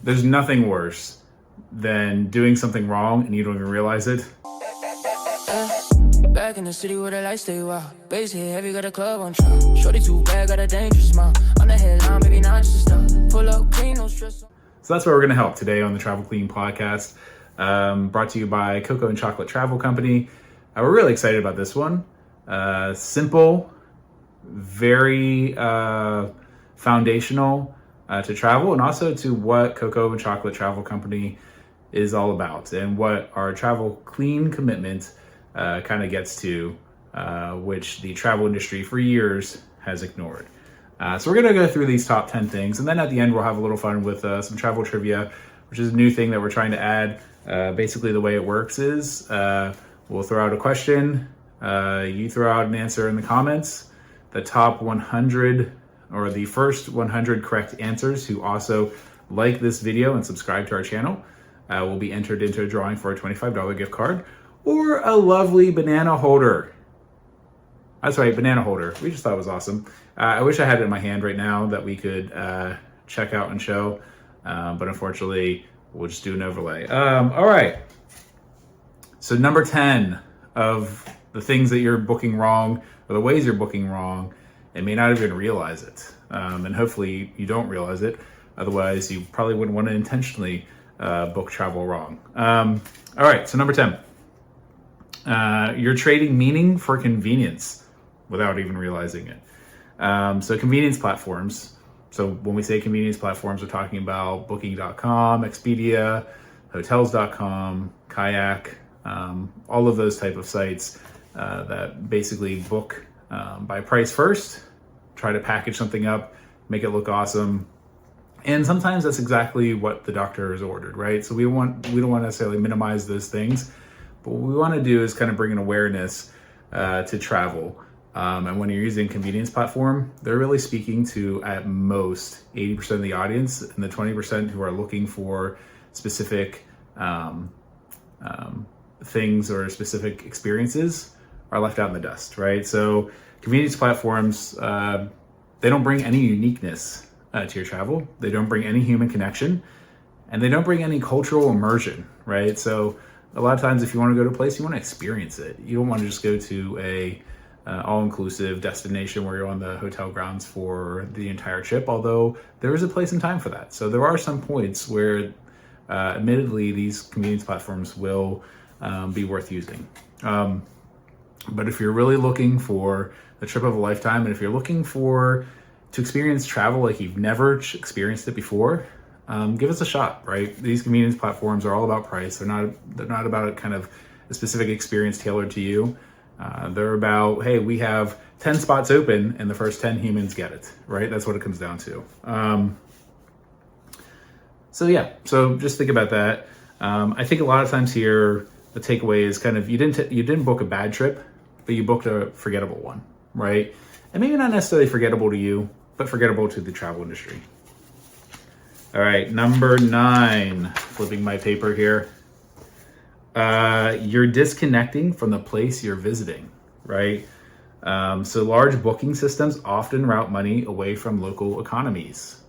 There's nothing worse than doing something wrong and you don't even realize it. Back in the city where the lights stay wild. Bass hit heavy, got a club on trial. Shorty too bad, got a dangerous smile. On the headline, maybe not just stop. Pull up clean, no stress. So that's where we're going to help today on the TravelClean podcast, brought to you by Cocoa and Chocolate Travel Company. We're really excited about this one. Simple, very foundational to travel, and also to what Cocoa and Chocolate Travel Company is all about, and what our TravelClean commitment kind of gets to, which the travel industry for years has ignored. So we're going to go through these top 10 things, and then at the end we'll have a little fun with some travel trivia, which is a new thing that we're trying to add. Basically the way it works is we'll throw out a question, you throw out an answer in the comments. The top 100 or the first 100 correct answers who also like this video and subscribe to our channel will be entered into a drawing for a $25 gift card or a lovely banana holder. That's right, banana holder. We just thought it was awesome. I wish I had it in my hand right now that we could check out and show, but unfortunately, we'll just do an overlay. All right. So number 10 of the things that you're booking wrong, or the ways you're booking wrong, and may not even realize it. And hopefully you don't realize it. Otherwise, you probably wouldn't want to intentionally book travel wrong. All right, so number 10. You're trading meaning for convenience without even realizing it. So convenience platforms. So when we say convenience platforms, we're talking about booking.com, Expedia, hotels.com, Kayak, all of those type of sites that basically book by price first, try to package something up, make it look awesome. And sometimes that's exactly what the doctor has ordered, right? So we don't want to necessarily minimize those things, but what we want to do is kind of bring an awareness to travel. And when you're using convenience platform, they're really speaking to at most 80% of the audience, and the 20% who are looking for specific things or specific experiences are left out in the dust, right? So convenience platforms, they don't bring any uniqueness to your travel. They don't bring any human connection, and they don't bring any cultural immersion, right? So a lot of times if you want to go to a place, you want to experience it. You don't want to just go to a all-inclusive destination where you're on the hotel grounds for the entire trip, although there is a place and time for that. So there are some points where admittedly these convenience platforms will be worth using. But if you're really looking for the trip of a lifetime, and if you're looking to experience travel like you've never experienced it before, give us a shot, right? These convenience platforms are all about price. They're not about a kind of a specific experience tailored to you. They're about, hey, we have 10 spots open and the first 10 humans get it, right? That's what it comes down to. So just think about that. I think a lot of times here, the takeaway is kind of, you didn't book a bad trip, but you booked a forgettable one, right? And maybe not necessarily forgettable to you, but forgettable to the travel industry. All right, number 9, flipping my paper here. You're disconnecting from the place you're visiting, right? So large booking systems often route money away from local economies.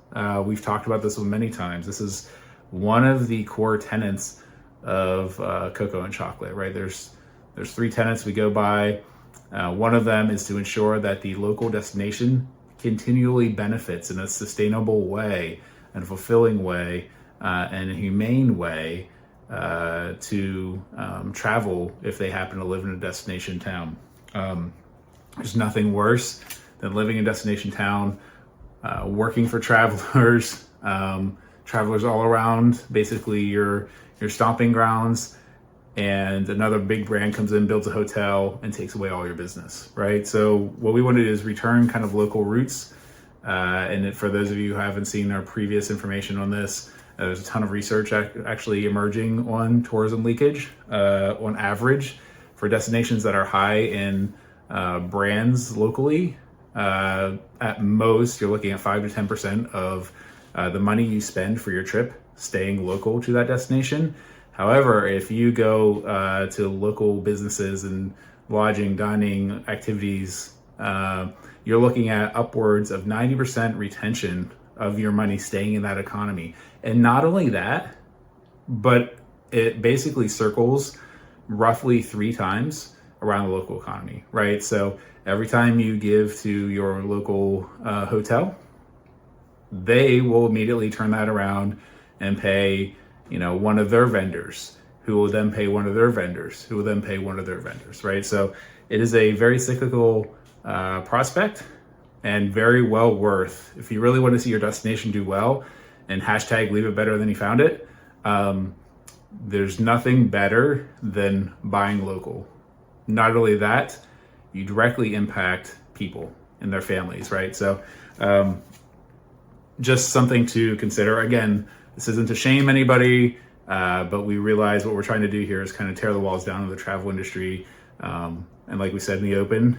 We've talked about this one many times. This is one of the core tenets of Cocoa and Chocolate, right? There's 3 tenets we go by. One of them is to ensure that the local destination continually benefits in a sustainable way and fulfilling way and a humane way to travel if they happen to live in a destination town. There's nothing worse than living in a destination town, working for travelers, travelers all around, basically your stomping grounds, and another big brand comes in, builds a hotel, and takes away all your business, right? So what we want to do is return kind of local roots. And for those of you who haven't seen our previous information on this, there's a ton of research actually emerging on tourism leakage. On average, for destinations that are high in brands locally, at most you're looking at 5 to 10% of the money you spend for your trip staying local to that destination. However, if you go to local businesses and lodging, dining activities, you're looking at upwards of 90% retention of your money staying in that economy. And not only that, but it basically circles roughly 3 times around the local economy, right? So every time you give to your local hotel, they will immediately turn that around and pay, one of their vendors, who will then pay one of their vendors, who will then pay one of their vendors, right? So it is a very cyclical prospect, and very well worth, if you really want to see your destination do well, and hashtag leave it better than you found it, there's nothing better than buying local. Not only that, you directly impact people and their families, right? So just something to consider. Again, this isn't to shame anybody, but we realize what we're trying to do here is kind of tear the walls down of the travel industry. And like we said in the open,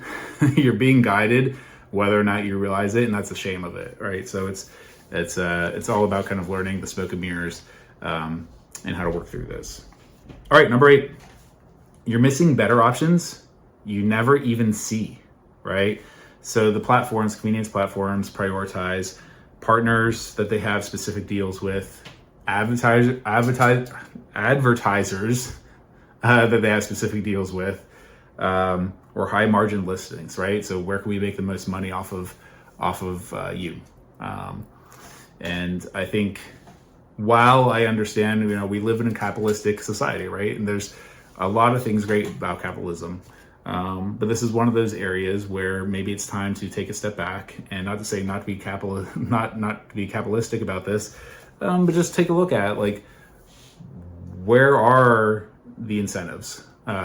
you're being guided whether or not you realize it, and that's the shame of it, right? So it's all about kind of learning the smoke and mirrors and how to work through this. All right, number 8, you're missing better options you never even see, right? So the platforms, convenience platforms, prioritize partners that they have specific deals with, advertisers that they have specific deals with, or high margin listings, right? So where can we make the most money off of you? And I think, while I understand, we live in a capitalistic society, right? And there's a lot of things great about capitalism. But this is one of those areas where maybe it's time to take a step back, and not to say not to be not to be capitalistic about this, but just take a look at, like, where are the incentives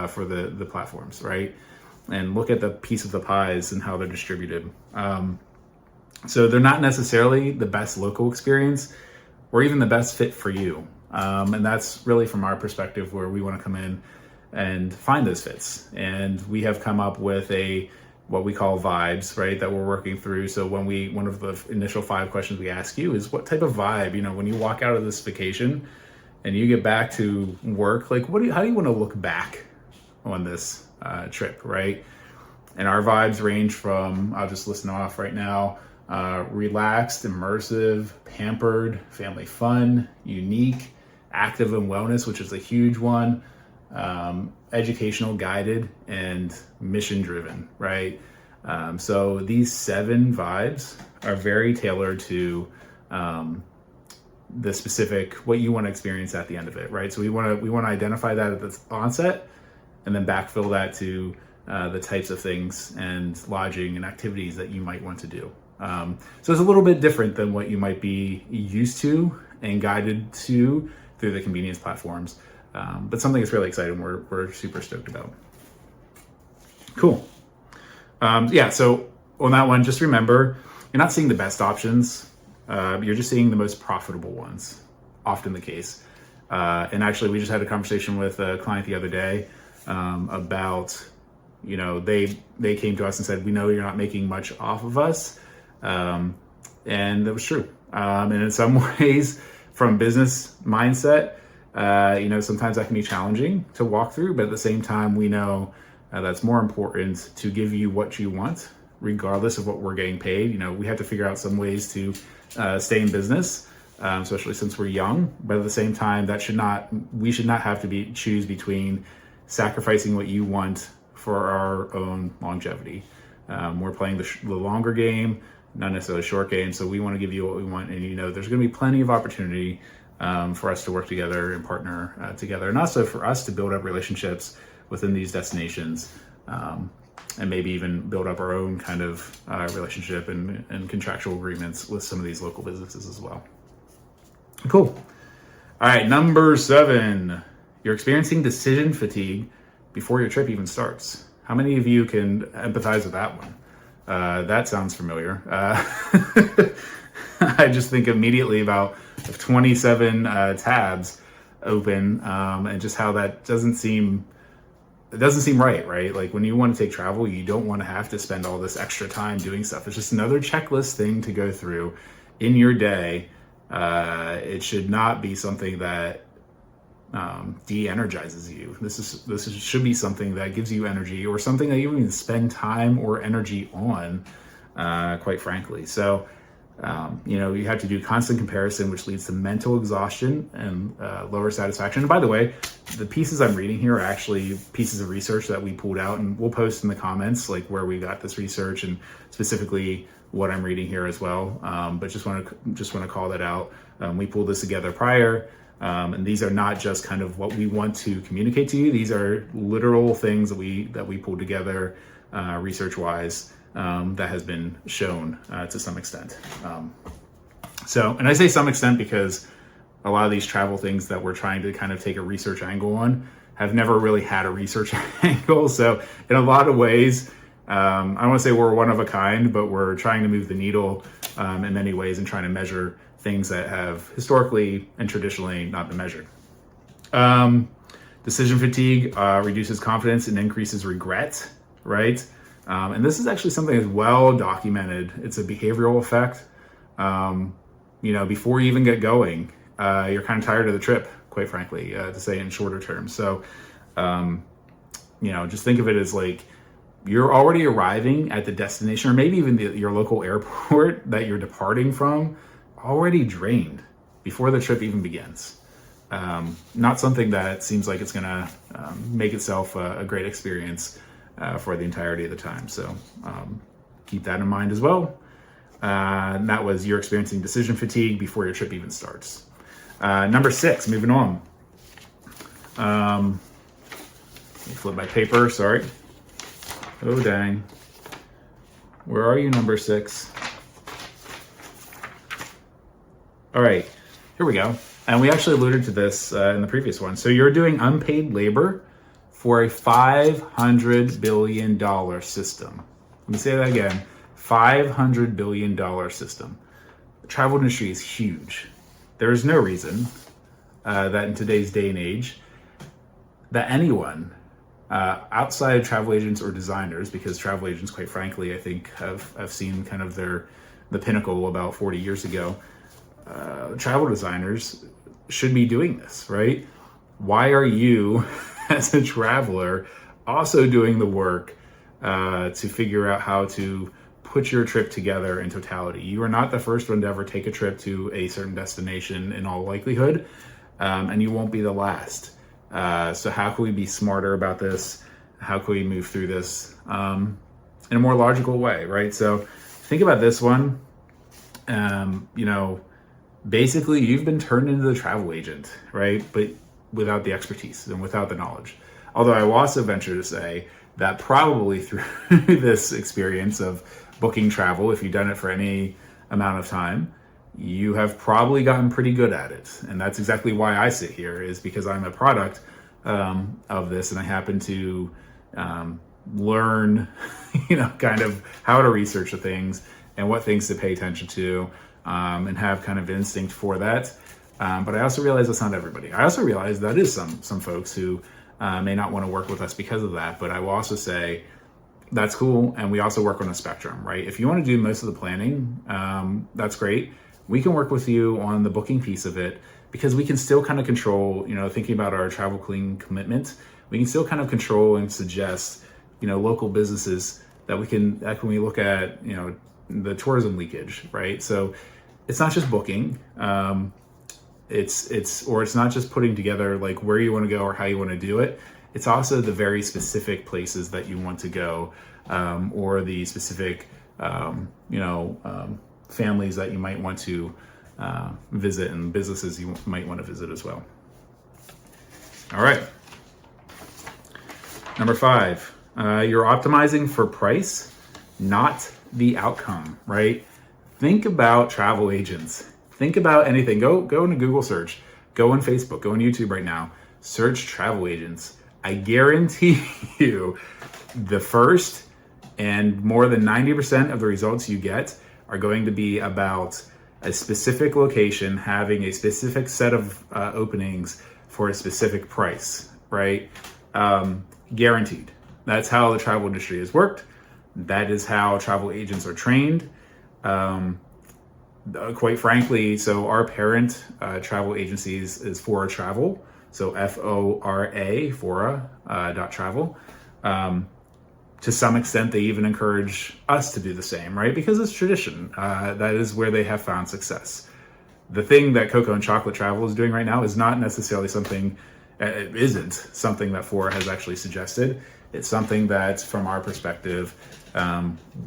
for the platforms, right? And look at the piece of the pies and how they're distributed. So they're not necessarily the best local experience or even the best fit for you. And that's really from our perspective where we want to come in and find those fits. And we have come up with what we call vibes, right, that we're working through. So one of the initial 5 questions we ask you is, what type of vibe, when you walk out of this vacation and you get back to work, like, how do you want to look back on this trip, right? And our vibes range from, I'll just listen off right now, relaxed, immersive, pampered, family fun, unique, active and wellness, which is a huge one, educational, guided, and mission driven, right? So these 7 vibes are very tailored to the specific, what you want to experience at the end of it, right? So we want to identify that at the onset, and then backfill that to the types of things and lodging and activities that you might want to do. So it's a little bit different than what you might be used to and guided to through the convenience platforms, but something that's really exciting. We're super stoked about. Cool. So on that one, just remember, you're not seeing the best options. You're just seeing the most profitable ones, often the case. And actually, we just had a conversation with a client the other day about, they came to us and said, we know you're not making much off of us. And that was true. And in some ways, from business mindset, sometimes that can be challenging to walk through, but at the same time, we know that's more important to give you what you want, regardless of what we're getting paid. We have to figure out some ways to stay in business, especially since we're young, but at the same time, we should not have to choose between sacrificing what you want for our own longevity. We're playing the longer game, not necessarily short game. So we want to give you what we want. And, there's going to be plenty of opportunity for us to work together and partner together. And also for us to build up relationships within these destinations, and maybe even build up our own kind of relationship and contractual agreements with some of these local businesses as well. Cool. All right, number 7, you're experiencing decision fatigue before your trip even starts. How many of you can empathize with that one? That sounds familiar. I just think immediately about 27 tabs open, and just how that doesn't seem right? Like, when you want to take travel, you don't want to have to spend all this extra time doing stuff. It's just another checklist thing to go through in your day. It should not be something that de-energizes you. This should be something that gives you energy, or something that you even spend time or energy on, quite frankly. So You have to do constant comparison, which leads to mental exhaustion and lower satisfaction. And by the way, the pieces I'm reading here are actually pieces of research that we pulled out, and we'll post in the comments like where we got this research and specifically what I'm reading here as well. But just want to call that out. We pulled this together prior, and these are not just kind of what we want to communicate to you. These are literal things that we pulled together research-wise. That has been shown to some extent. And I say some extent because a lot of these travel things that we're trying to kind of take a research angle on have never really had a research angle. So in a lot of ways, I don't want to say we're one of a kind, but we're trying to move the needle in many ways and trying to measure things that have historically and traditionally not been measured. Decision fatigue reduces confidence and increases regret, right? And this is actually something that's well documented. It's a behavioral effect. Before you even get going, you're kind of tired of the trip, quite frankly, to say in shorter terms. So, just think of it as like you're already arriving at the destination, or maybe even your local airport that you're departing from, already drained before the trip even begins. Not something that seems like it's going to make itself a great experience for the entirety of the time. So keep that in mind as well. And that was you're experiencing decision fatigue before your trip even starts. Number 6, moving on. Let me flip my paper, sorry. Oh, dang. Where are you, number 6? All right, here we go. And we actually alluded to this in the previous one. So you're doing unpaid labor for a $500 billion system. Let me say that again, $500 billion system. The travel industry is huge. There is no reason that in today's day and age that anyone outside of travel agents or designers, because travel agents, quite frankly, I think have seen kind of the pinnacle about 40 years ago, travel designers should be doing this, right? Why are you as a traveler also doing the work to figure out how to put your trip together in totality? You are not the first one to ever take a trip to a certain destination in all likelihood, and you won't be the last. So how can we be smarter about this? How can we move through this in a more logical way, right? So think about this one. Basically you've been turned into the travel agent, right? But without the expertise and without the knowledge. Although I will also venture to say that probably through this experience of booking travel, if you've done it for any amount of time, you have probably gotten pretty good at it. And that's exactly why I sit here, is because I'm a product of this, and I happen to learn, kind of how to research the things and what things to pay attention to, and have kind of instinct for that. But I also realize that's not everybody. I also realize that is some folks who may not want to work with us because of that. But I will also say that's cool. And we also work on a spectrum, right? If you want to do most of the planning, that's great. We can work with you on the booking piece of it, because we can still kind of control, thinking about our TravelClean commitment, we can still kind of control and suggest, local businesses that we look at, the tourism leakage, right? So it's not just booking. It's not just putting together like where you want to go or how you want to do it. It's also the very specific places that you want to go, or the specific, families that you might want to visit, and businesses you might want to visit as well. All right. Number 5, you're optimizing for price, not the outcome, right? Think about travel agents. Think about anything. Go into Google search, go on Facebook, go on YouTube right now, search travel agents. I guarantee you the first and more than 90% of the results you get are going to be about a specific location having a specific set of openings for a specific price, right? Guaranteed. That's how the travel industry has worked. That is how travel agents are trained. Quite frankly, so our parent travel agencies is Fora Travel. So Fora, Fora.travel. To some extent, they even encourage us to do the same, right? Because it's tradition. That is where they have found success. The thing that Cocoa and Chocolate Travel is doing right now is not necessarily something, it isn't something that Fora has actually suggested. It's something that, from our perspective,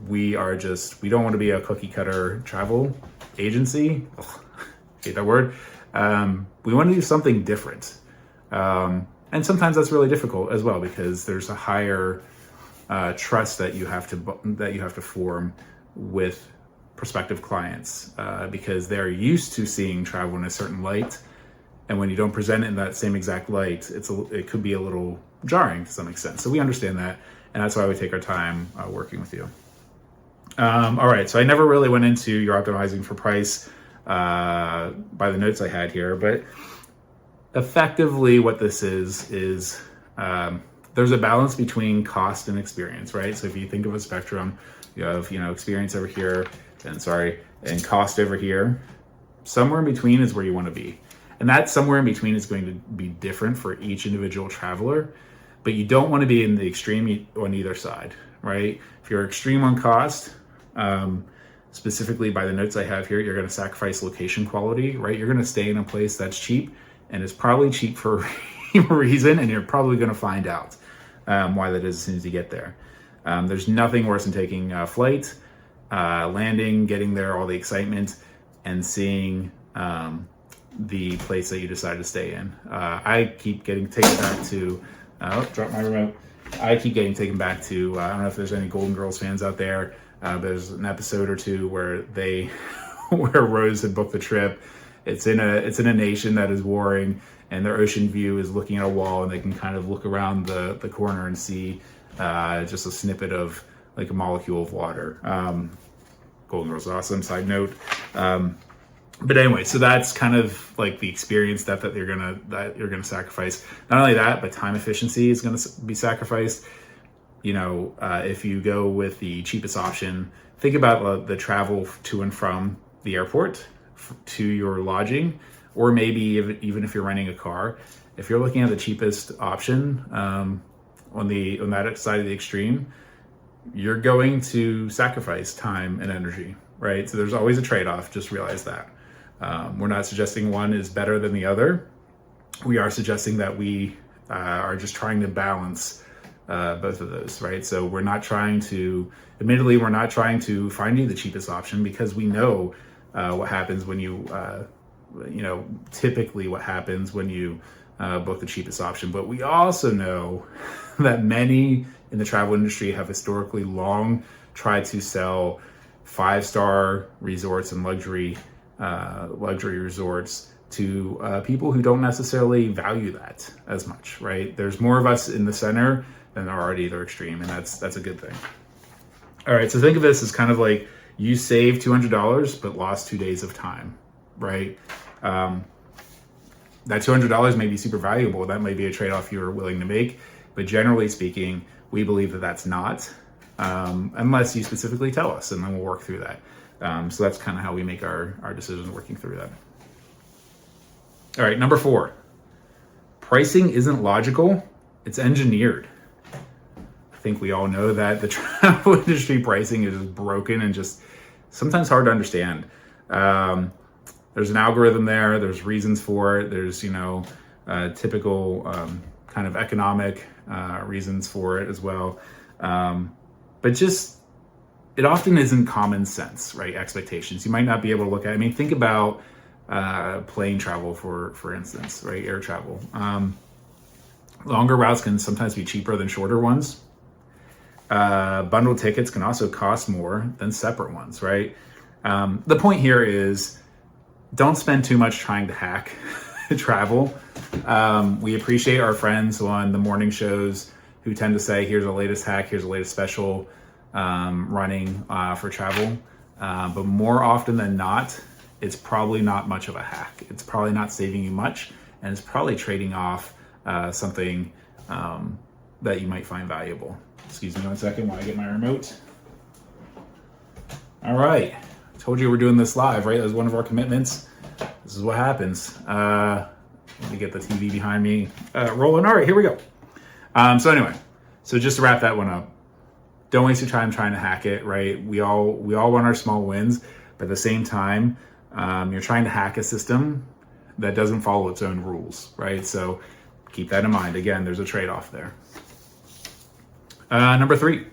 we don't want to be a cookie cutter travel agency. Ugh, hate that word. We want to do something different. And sometimes that's really difficult as well, because there's a higher trust that you have to form with prospective clients, because they're used to seeing travel in a certain light, and when you don't present it in that same exact light, it could be a little jarring to some extent. So we understand that, and that's why we take our time working with you. All right, so I never really went into your optimizing for price by the notes I had here, but effectively what this is there's a balance between cost and experience, right? So if you think of a spectrum, you have, experience over here, and cost over here. Somewhere in between is where you want to be. And that somewhere in between is going to be different for each individual traveler, but you don't want to be in the extreme on either side, right? If you're extreme on cost, specifically by the notes I have here, you're going to sacrifice location quality, right? You're going to stay in a place that's cheap, and it's probably cheap for a reason, and you're probably going to find out why that is as soon as you get there. There's nothing worse than taking a flight, landing, getting there, all the excitement, and seeing the place that you decided to stay in. I keep getting taken back to, drop my remote. I keep getting taken back to, I don't know if there's any Golden Girls fans out there, but there's an episode or two where where Rose had booked the trip. It's in a nation that is warring, and their ocean view is looking at a wall, and they can kind of look around the corner and see just a snippet of like a molecule of water. Golden Girls awesome, side note. But anyway, so that's kind of like the experience that you're gonna sacrifice. Not only that, but time efficiency is gonna be sacrificed. If you go with the cheapest option, think about the travel to and from the airport to your lodging, or maybe even if you're renting a car. If you're looking at the cheapest option on that side of the extreme, you're going to sacrifice time and energy, right? So there's always a trade-off. Just realize that. We're not suggesting one is better than the other. We are suggesting that we are just trying to balance both of those, right? So we're not trying to find you the cheapest option, because we know what happens when typically what happens when you book the cheapest option. But we also know that many in the travel industry have historically long tried to sell 5-star resorts and luxury resorts to people who don't necessarily value that as much, right? There's more of us in the center than there are at either extreme, and that's a good thing. All right, so think of this as kind of like you saved $200 but lost 2 days of time, right? That $200 may be super valuable. That may be a trade-off you're willing to make, but generally speaking, we believe that that's not, unless you specifically tell us, and then we'll work through that. So that's kind of how we make our decisions, working through that. All right, number 4, pricing isn't logical, it's engineered. I think we all know that the travel industry pricing is broken and just sometimes hard to understand. There's an algorithm there, there's reasons for it, there's, typical kind of economic reasons for it as well. But just, it often isn't common sense, right? Expectations. You might not be able to look at, think about plane travel, for instance, right? Air travel. Longer routes can sometimes be cheaper than shorter ones. Bundled tickets can also cost more than separate ones, right? The point here is, don't spend too much trying to hack travel. We appreciate our friends on the morning shows who tend to say, here's the latest hack, here's the latest special running for travel. But more often than not, it's probably not much of a hack. It's probably not saving you much, and it's probably trading off something that you might find valuable. Excuse me 1 second while I get my remote. All right, I told you we're doing this live, right? That was one of our commitments. This is what happens. Let me get the TV behind me rolling. All right, here we go. So anyway, so just to wrap that one up, don't waste your time trying to hack it, right? We all want our small wins, but at the same time, you're trying to hack a system that doesn't follow its own rules, right? So keep that in mind. Again, there's a trade-off there. Number 3,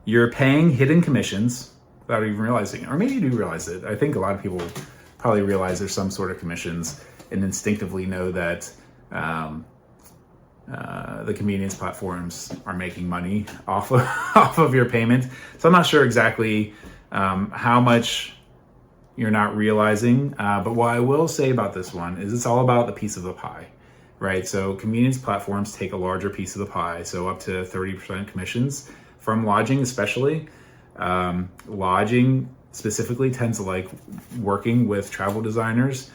you're paying hidden commissions without even realizing it. Or maybe you do realize it. I think a lot of people probably realize there's some sort of commissions and instinctively know that the convenience platforms are making money off of your payment. So I'm not sure exactly how much you're not realizing. But what I will say about this one is it's all about the piece of the pie, right? So convenience platforms take a larger piece of the pie, so up to 30% commissions from lodging, especially. Lodging specifically tends to like working with travel designers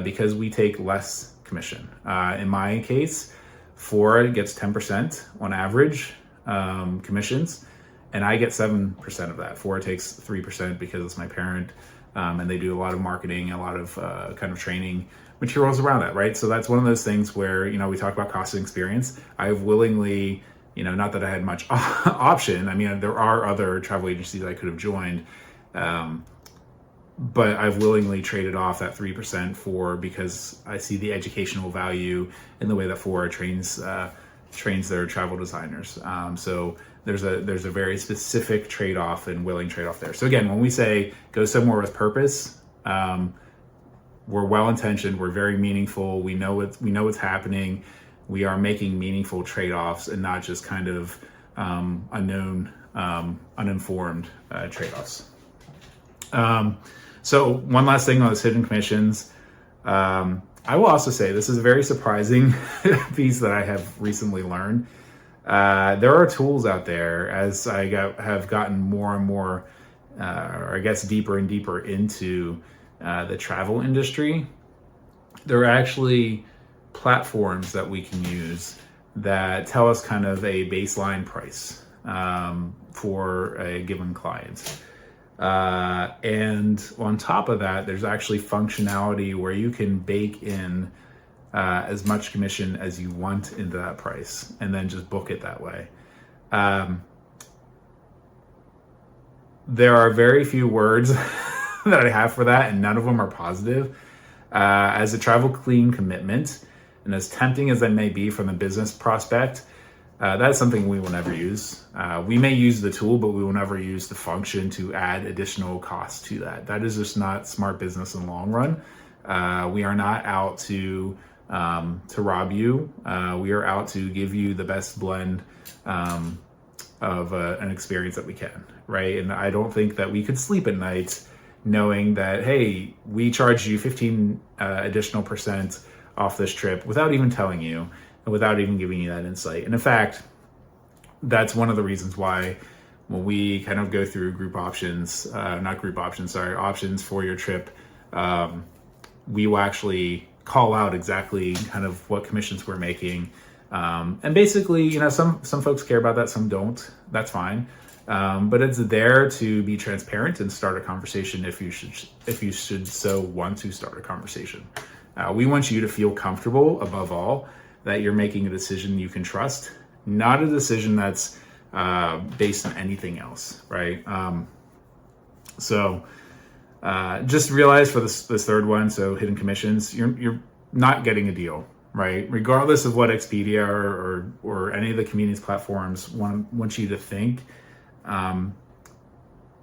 because we take less commission. In my case, Fora gets 10% on average commissions, and I get 7% of that. Fora takes 3% because it's my parent, and they do a lot of marketing, a lot of kind of training materials around that, right? So that's one of those things where, we talk about cost and experience. I've willingly, not that I had much option. I mean, there are other travel agencies I could have joined, but I've willingly traded off that 3% because I see the educational value in the way that Fora trains their travel designers. So there's a very specific trade-off and willing trade-off there. So again, when we say go somewhere with purpose, we're well-intentioned, we're very meaningful, we know what's happening, we are making meaningful trade-offs and not just kind of uninformed trade-offs. So one last thing on those hidden commissions. I will also say this is a very surprising piece that I have recently learned. There are tools out there as I have gotten more and more, or I guess deeper and deeper into the travel industry. There are actually platforms that we can use that tell us kind of a baseline price for a given client. And on top of that, there's actually functionality where you can bake in as much commission as you want into that price and then just book it that way. There are very few words that I have for that, and none of them are positive. As a TravelClean commitment, and as tempting as that may be from a business prospect, that's something we will never use. We may use the tool, but we will never use the function to add additional costs to that. That is just not smart business in the long run. We are not out to rob you. We are out to give you the best blend of an experience that we can, right? And I don't think that we could sleep at night knowing that, hey, we charged you 15 additional percent off this trip without even telling you and without even giving you that insight. And in fact, that's one of the reasons why when we kind of go through options for your trip, we will actually call out exactly kind of what commissions we're making. And basically, some folks care about that, some don't. That's fine. But it's there to be transparent and start a conversation if you should so want to start a conversation. We want you to feel comfortable, above all, that you're making a decision you can trust, not a decision that's based on anything else, right? So just realize for this third one, so hidden commissions, you're not getting a deal, right? Regardless of what Expedia or any of the convenience platforms want you to think,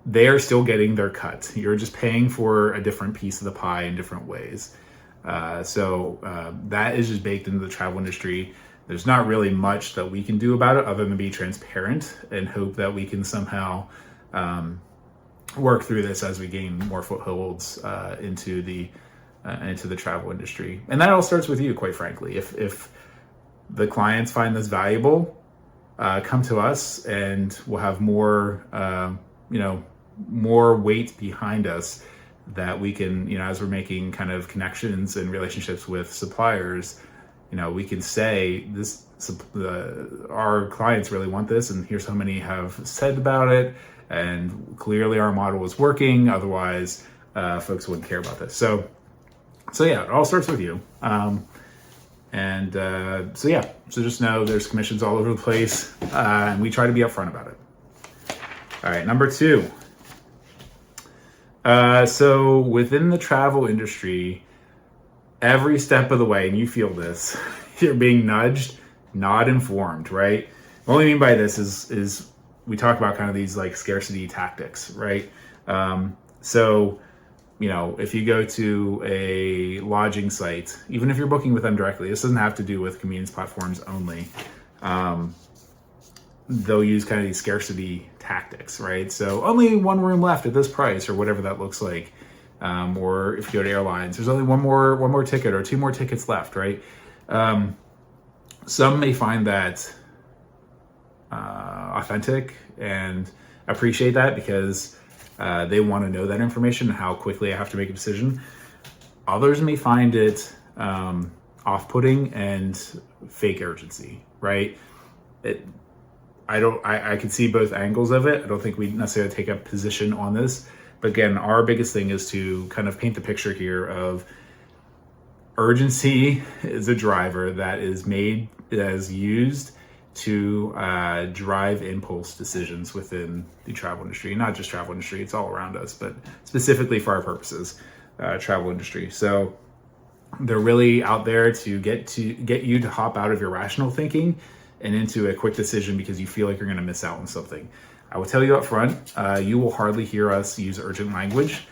they are still getting their cut. You're just paying for a different piece of the pie in different ways. So that is just baked into the travel industry. There's not really much that we can do about it other than be transparent and hope that we can somehow work through this as we gain more footholds into the travel industry. And that all starts with you, quite frankly. If the clients find this valuable, come to us and we'll have more weight behind us that we can, as we're making kind of connections and relationships with suppliers, we can say this, our clients really want this, and here's how many have said about it, and clearly our model is working. Otherwise, folks wouldn't care about this. So yeah, it all starts with you. So just know there's commissions all over the place, and we try to be upfront about it. All right, number 2. So within the travel industry, every step of the way, and you feel this, you're being nudged, not informed, right? What I mean by this is we talk about kind of these like scarcity tactics, right? So, if you go to a lodging site, even if you're booking with them directly, this doesn't have to do with convenience platforms only. They'll use kind of these scarcity tactics, right? So only one room left at this price, or whatever that looks like. Or if you go to airlines, there's only one more ticket or 2 more tickets left, right? Some may find that authentic and appreciate that because they want to know that information and how quickly I have to make a decision. Others may find it off-putting and fake urgency, right? I can see both angles of it. I don't think we necessarily take a position on this. But again, our biggest thing is to kind of paint the picture here of urgency is a driver that is used to drive impulse decisions within the travel industry. Not just travel industry, it's all around us, but specifically for our purposes, travel industry. So they're really out there to get you to hop out of your rational thinking and into a quick decision because you feel like you're going to miss out on something. I will tell you up front, you will hardly hear us use urgent language.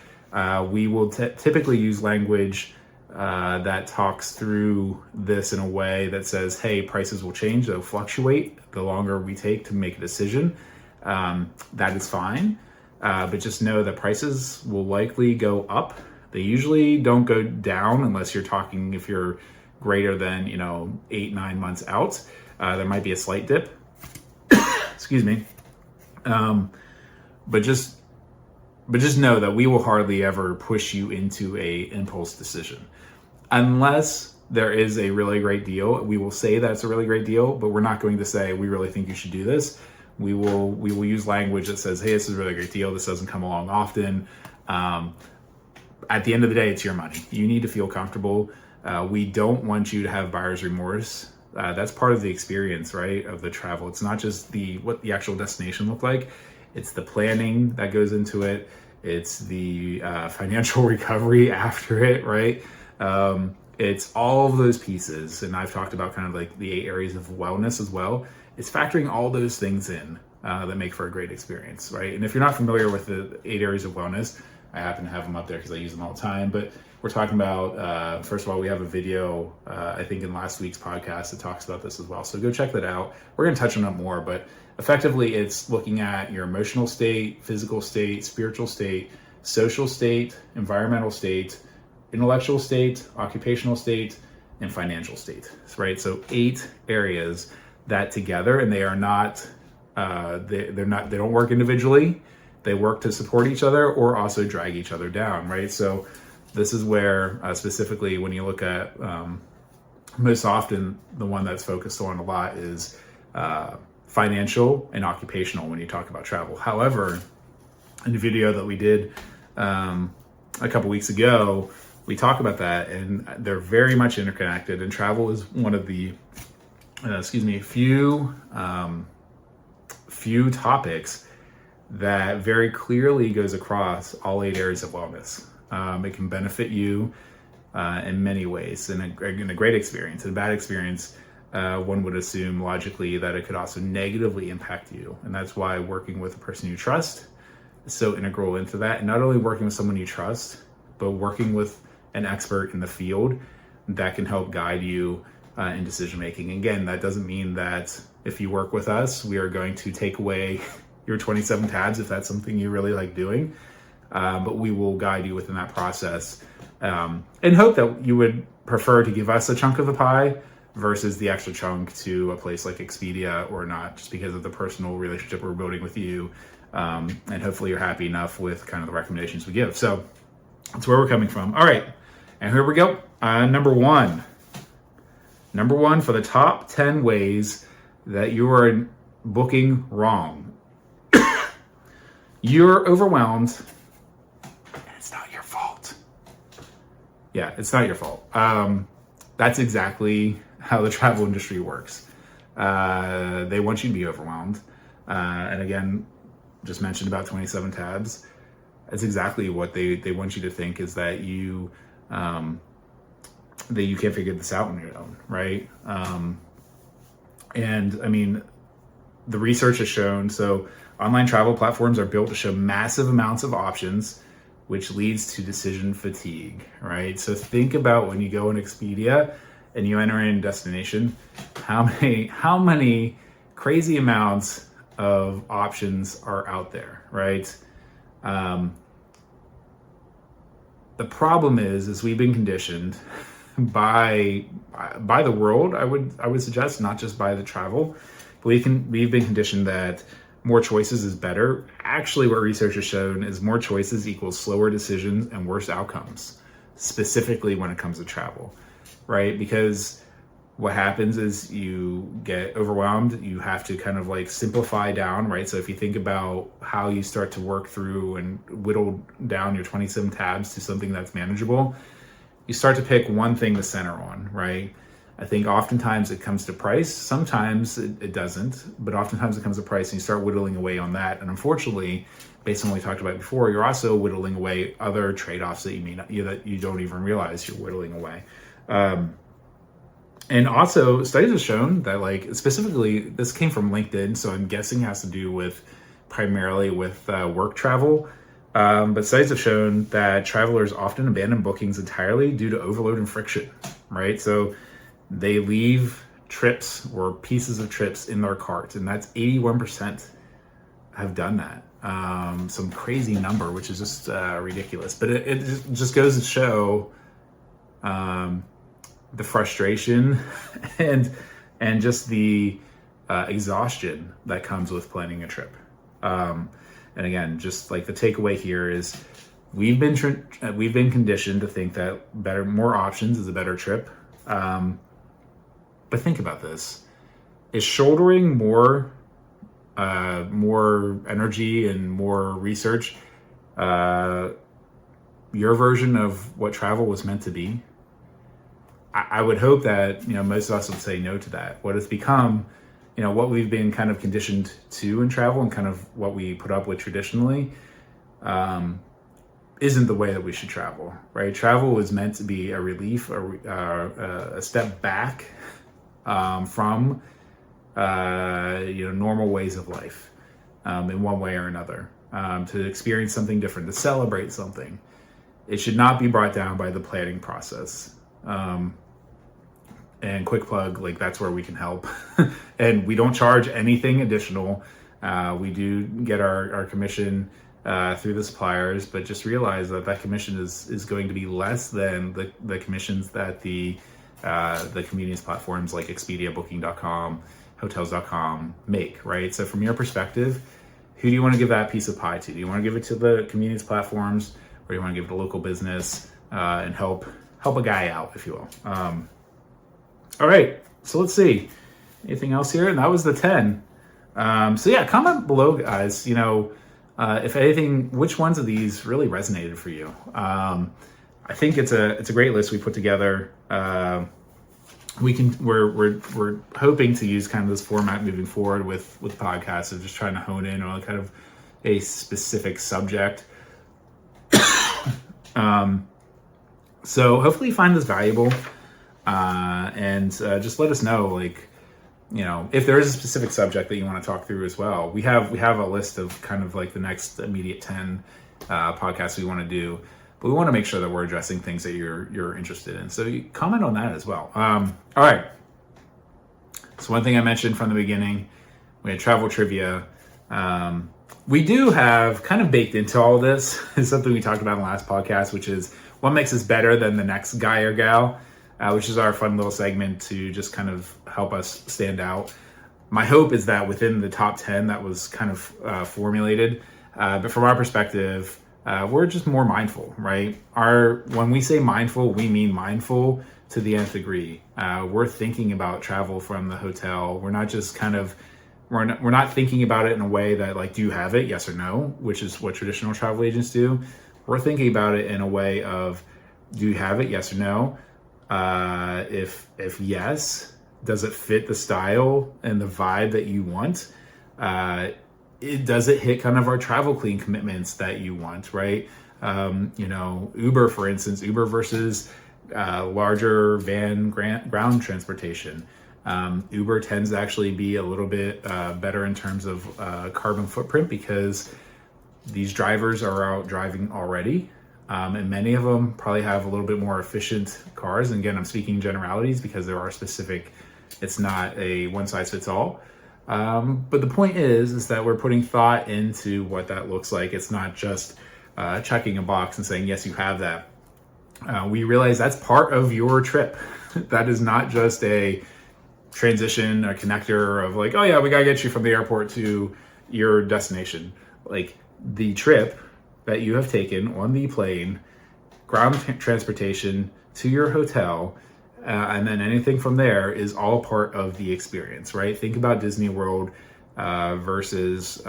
We will typically use language that talks through this in a way that says, hey, prices will change, they'll fluctuate the longer we take to make a decision. That is fine, but just know that prices will likely go up. They usually don't go down unless you're talking, if you're greater than 8-9 months out. There might be a slight dip. Excuse me. But just know that we will hardly ever push you into a impulse decision. Unless there is a really great deal, we will say that's a really great deal, but we're not going to say, we really think you should do this. We will use language that says, hey, this is a really great deal. This doesn't come along often. At the end of the day, it's your money. You need to feel comfortable. We don't want you to have buyer's remorse. That's part of the experience, right, of the travel. It's not just what the actual destination looked like. It's the planning that goes into it. It's the financial recovery after it, right? It's all of those pieces. And I've talked about kind of like the 8 areas of wellness as well. It's factoring all those things in that make for a great experience, right? And if you're not familiar with the 8 areas of wellness, I happen to have them up there because I use them all the time. But we're talking about, first of all, we have a video, I think in last week's podcast that talks about this as well. So go check that out. We're going to touch on it more, but effectively it's looking at your emotional state, physical state, spiritual state, social state, environmental state, intellectual state, occupational state, and financial state, right? So 8 areas that together, and they are not, they don't work individually. They work to support each other or also drag each other down, right? So this is where specifically when you look at most often the one that's focused on a lot is financial and occupational when you talk about travel. However, in the video that we did a couple weeks ago, we talk about that and they're very much interconnected, and travel is one of the few topics that very clearly goes across all 8 areas of wellness. It can benefit you in many ways. In a great experience, in a bad experience, one would assume logically that it could also negatively impact you. And that's why working with a person you trust is so integral into that. And not only working with someone you trust, but working with an expert in the field that can help guide you in decision making. Again, that doesn't mean that if you work with us, we are going to take away your 27 tabs if that's something you really like doing. But we will guide you within that process and hope that you would prefer to give us a chunk of the pie versus the extra chunk to a place like Expedia or not, just because of the personal relationship we're building with you. And hopefully you're happy enough with kind of the recommendations we give. So that's where we're coming from. All right. And here we go. Number one for the top 10 ways that you are booking wrong. You're overwhelmed. It's not your fault. Yeah, it's not your fault. That's exactly how the travel industry works. They want you to be overwhelmed. And again, just mentioned about 27 tabs, that's exactly what they want you to think, is that you can't figure this out on your own, right? And I mean, the research has shown, so online travel platforms are built to show massive amounts of options, which leads to decision fatigue, right? So think about when you go on Expedia and you enter in a destination, how many crazy amounts of options are out there, right? The problem is we've been conditioned by the world. I would suggest, not just by the travel, but we've been conditioned that more choices is better. Actually, what research has shown is more choices equals slower decisions and worse outcomes, specifically when it comes to travel, right? Because what happens is you get overwhelmed. You have to kind of like simplify down, right? So if you think about how you start to work through and whittle down your 27 tabs to something that's manageable, you start to pick one thing to center on, right? I think oftentimes it comes to price. Sometimes it doesn't, but oftentimes it comes to price, and you start whittling away on that. And unfortunately, based on what we talked about before, you're also whittling away other trade-offs that that you don't even realize you're whittling away. And also, studies have shown that, like, specifically, this came from LinkedIn, so I'm guessing it has to do primarily with work travel. But studies have shown that travelers often abandon bookings entirely due to overload and friction, right? So they leave trips or pieces of trips in their cart, and that's 81% have done that. Some crazy number, which is just ridiculous. But it just goes to show the frustration and just the exhaustion that comes with planning a trip. And again, just like the takeaway here is we've been conditioned to think that more options is a better trip. But think about this: is shouldering more energy and more research your version of what travel was meant to be? I would hope that most of us would say no to that. What it's become, what we've been kind of conditioned to in travel, and kind of what we put up with traditionally, isn't the way that we should travel, right? Travel was meant to be a relief, a step back from normal ways of life, in one way or another, to experience something different, to celebrate something. It should not be brought down by the planning process. And quick plug, like, that's where we can help. And we don't charge anything additional. We do get our commission through the suppliers, but just realize that commission is going to be less than the commissions that the convenience platforms like Expedia, Booking.com, Hotels.com make, right? So from your perspective, who do you want to give that piece of pie to? Do you want to give it to the convenience platforms, or do you want to give it to local business and help a guy out, if you will? All right, so let's see. Anything else here? And that was the 10. So yeah, comment below, guys. If anything, which ones of these really resonated for you? I think it's a great list we put together. We're hoping to use kind of this format moving forward with podcasts of just trying to hone in on kind of a specific subject. So hopefully you find this valuable, and just let us know, if there is a specific subject that you want to talk through as well. We have a list of kind of like the next immediate 10 podcasts we want to do, but we want to make sure that we're addressing things that you're interested in. So you comment on that as well. All right. So one thing I mentioned from the beginning, we had travel trivia. We do have kind of baked into all of this is something we talked about in the last podcast, which is what makes us better than the next guy or gal, which is our fun little segment to just kind of help us stand out. My hope is that within the top 10 that was kind of formulated, but from our perspective, we're just more mindful, right? When we say mindful, we mean mindful to the nth degree. We're thinking about travel from the hotel. We're not just we're not thinking about it in a way that, like, do you have it? Yes or no, which is what traditional travel agents do. We're thinking about it in a way of, do you have it? Yes or no? If yes, does it fit the style and the vibe that you want? does it hit kind of our TravelClean commitments that you want, right? Uber, for instance, Uber versus larger van ground transportation. Uber tends to actually be a little bit better in terms of carbon footprint because these drivers are out driving already. And many of them probably have a little bit more efficient cars. And again, I'm speaking generalities because there are specific, it's not a one size fits all. But the point is that we're putting thought into what that looks like. It's not just checking a box and saying, yes, you have that. We realize that's part of your trip. That is not just a transition, a connector of like, oh yeah, we gotta get you from the airport to your destination. Like the trip that you have taken on the plane, ground transportation to your hotel, and then anything from there is all part of the experience, right? Think about Disney World versus,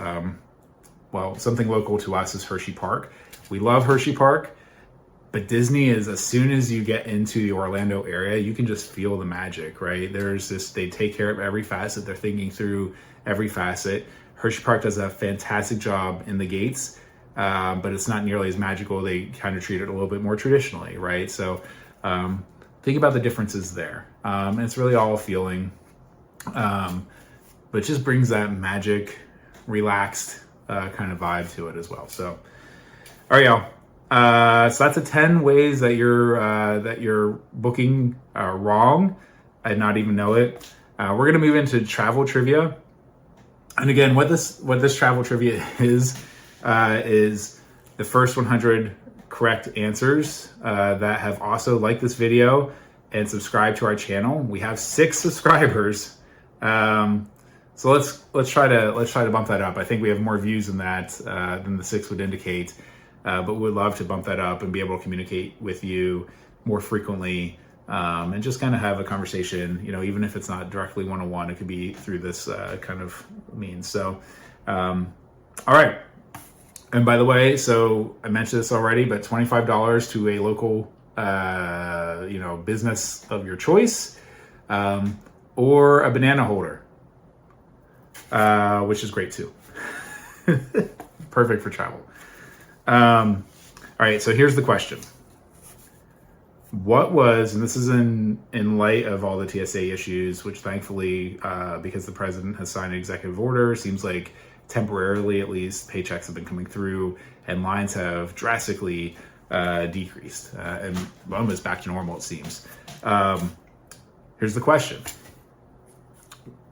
something local to us is Hershey Park. We love Hershey Park, but Disney is, as soon as you get into the Orlando area, you can just feel the magic, right? They take care of every facet. They're thinking through every facet. Hershey Park does a fantastic job in the gates, but it's not nearly as magical. They kind of treat it a little bit more traditionally, right? So think about the differences there. And it's really all a feeling, but it just brings that magic, relaxed kind of vibe to it as well. So, all right, y'all. So that's 10 ways that you're booking wrong and not even know it. We're gonna move into travel trivia, and again, what this travel trivia is the first 100 correct answers that have also liked this video and subscribed to our channel. We have 6 subscribers, so let's try to bump that up. I think we have more views than that than the 6 would indicate. But we'd love to bump that up and be able to communicate with you more frequently and just kind of have a conversation, even if it's not directly one-on-one, it could be through this kind of means. So, all right. And by the way, so I mentioned this already, but $25 to a local, business of your choice or a banana holder, which is great too. Perfect for travel. All right, so here's the question. What was, and this is in light of all the TSA issues, which thankfully, because the president has signed an executive order, seems like temporarily at least paychecks have been coming through and lines have drastically decreased and almost back to normal, it seems. Here's the question.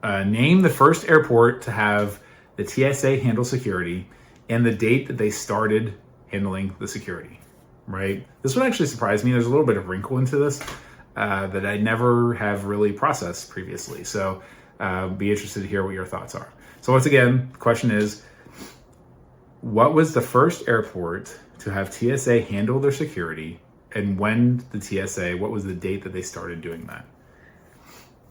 Name the first airport to have the TSA handle security and the date that they started handling the security, right? This one actually surprised me. There's a little bit of wrinkle into this that I never have really processed previously. So be interested to hear what your thoughts are. So once again, the question is, what was the first airport to have TSA handle their security, and when the TSA, what was the date that they started doing that?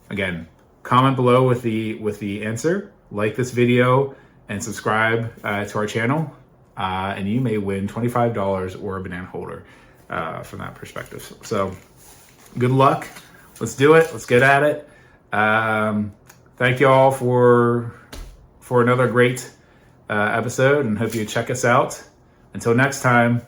Again, comment below with the answer, like this video, and subscribe to our channel, and you may win $25 or a banana holder from that perspective. So good luck. Let's do it. Let's get at it. Thank you all for another great episode, and hope you check us out. Until next time.